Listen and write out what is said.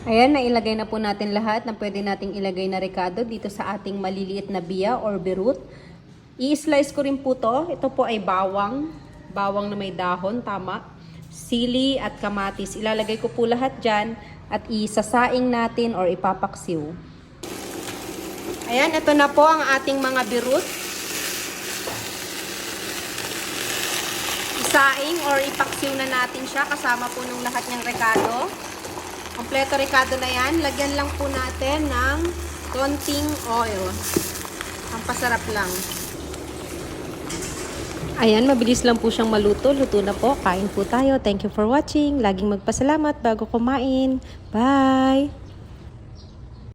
Ayan, nailagay na po natin lahat na pwede nating ilagay na rekado dito sa ating maliliit na biya or beetroot. I-slice ko rin po to. Ito po ay bawang. Bawang na may dahon, tama. Sili at kamatis. Ilalagay ko po lahat dyan at isasaing natin or ipapaksiw. Ayan, ito na po ang ating mga beetroot. Isaing or ipaksiw na natin siya kasama po nung lahat niyang rekado. Kompleto rekado na yan. Lagyan lang po natin ng konting oil. Ang pasarap lang. Ayan, mabilis lang po siyang maluto. Luto na po. Kain po tayo. Thank you for watching. Laging magpasalamat bago kumain. Bye!